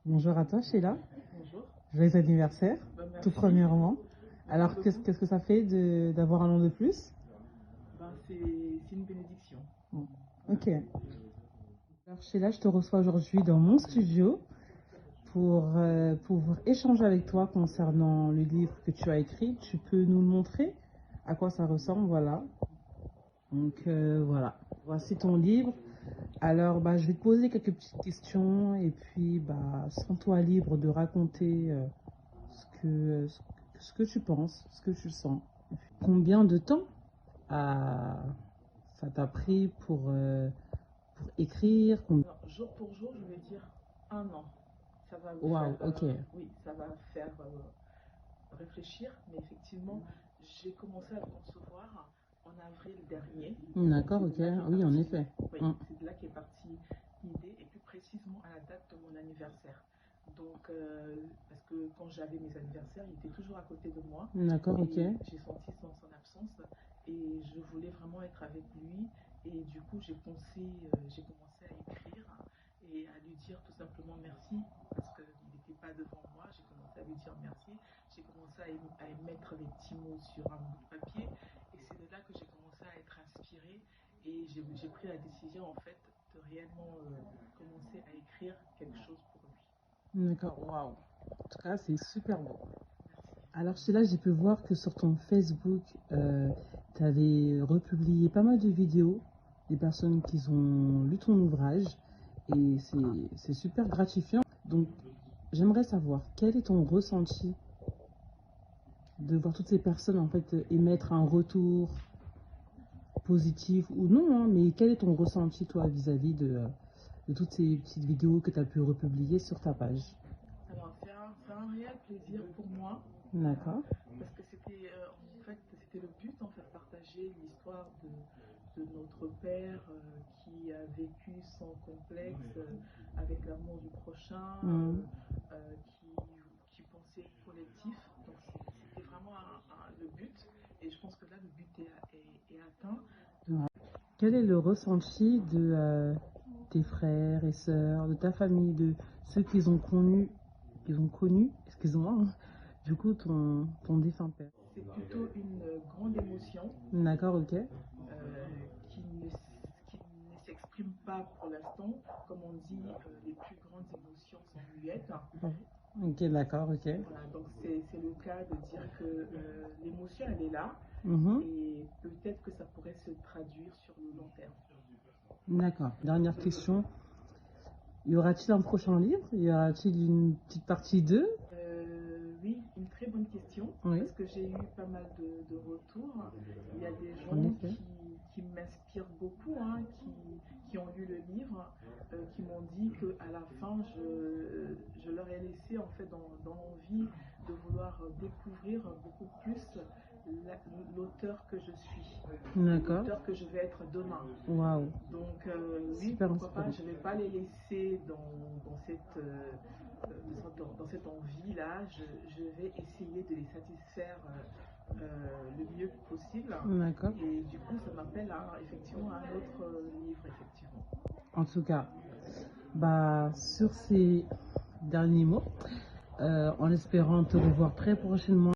Bonjour à toi, Sheila. Bonjour. Joyeux anniversaire, Merci. tout premièrement. Alors, Merci qu'est-ce beaucoup. que ça fait d'avoir un an de plus? C'est une bénédiction. Bon, ok. Alors, Sheila, je te reçois aujourd'hui dans mon studio pour échanger avec toi concernant le livre que tu as écrit. Tu peux nous le montrer à quoi ça ressemble, voilà. Donc, voilà. Voici ton livre. Alors, je vais te poser quelques petites questions et puis, sens-toi libre de raconter ce que tu penses, ce que tu sens. Combien de temps a- ça t'a pris pour écrire? Alors, jour pour jour, je vais dire un an. Ça va vous Waouh, faire, ok. oui, ça va faire réfléchir, mais effectivement, j'ai commencé à le concevoir en avril dernier. D'accord, C'est ok. de là qu'est Oui, en partie- effet. Oui, Mm. c'est de là qu'est partie l'idée, et plus précisément à la date de mon anniversaire. Donc, parce que quand j'avais mes anniversaires, il était toujours à côté de moi. D'accord, ok. Et j'ai senti son absence et je voulais vraiment être avec lui. Et du coup, j'ai commencé à écrire et à lui dire tout simplement merci parce qu'il n'était pas devant moi. J'ai commencé à lui dire merci. J'ai commencé à émettre des petits mots sur un bout de papier et c'est de là que j'ai commencé à être inspirée et j'ai pris la décision en fait de réellement commencer à écrire quelque chose pour lui. D'accord, waouh. En tout cas, c'est super beau. Merci. Alors, là, j'ai pu voir que sur ton Facebook, tu avais republié pas mal de vidéos des personnes qui ont lu ton ouvrage et c'est super gratifiant. Donc, j'aimerais savoir quel est ton ressenti de voir toutes ces personnes en fait émettre un retour positif ou non, hein, mais quel est ton ressenti toi vis-à-vis de toutes ces petites vidéos que tu as pu republier sur ta page? Alors, c'est un réel plaisir pour moi. D'accord. Parce que c'était en fait c'était le but en fait partager l'histoire de notre père qui a vécu sans complexe avec l'amour du prochain qui pensait collectif donc c'était vraiment le but et je pense que là le but est atteint. Quel est le ressenti de tes frères et sœurs, de ta famille, de ceux qu'ils ont connu, excuse-moi, hein, du coup ton défunt père? C'est plutôt une grande émotion D'accord, ok. qui ne s'exprime pas pour l'instant. Comme on dit, les plus grandes émotions sont muettes. Ok, d'accord, ok. Voilà, donc c'est le cas de dire que l'émotion, elle est là Mhm. et peut-être que ça pourrait se traduire sur le long terme. D'accord. Dernière question. Y aura-t-il un prochain livre? Y aura-t-il une petite partie 2? Oui, une très bonne question, Oui, parce que j'ai eu pas mal de retours. Il y a des en gens effet. qui m'inspirent beaucoup, hein, qui ont lu le livre, qui m'ont dit qu'à la fin, je leur ai laissé en fait dans l'envie de vouloir découvrir beaucoup plus l'auteur que je suis, D'accord. l'auteur que je vais être demain. Waouh. Donc oui, Super pourquoi pas, inspirant. je ne vais pas les laisser dans cette envie-là. Je vais essayer de les satisfaire le mieux possible. D'accord. Et du coup, ça m'appelle effectivement à un autre livre, effectivement. En tout cas, sur ces derniers mots, en espérant te revoir très prochainement.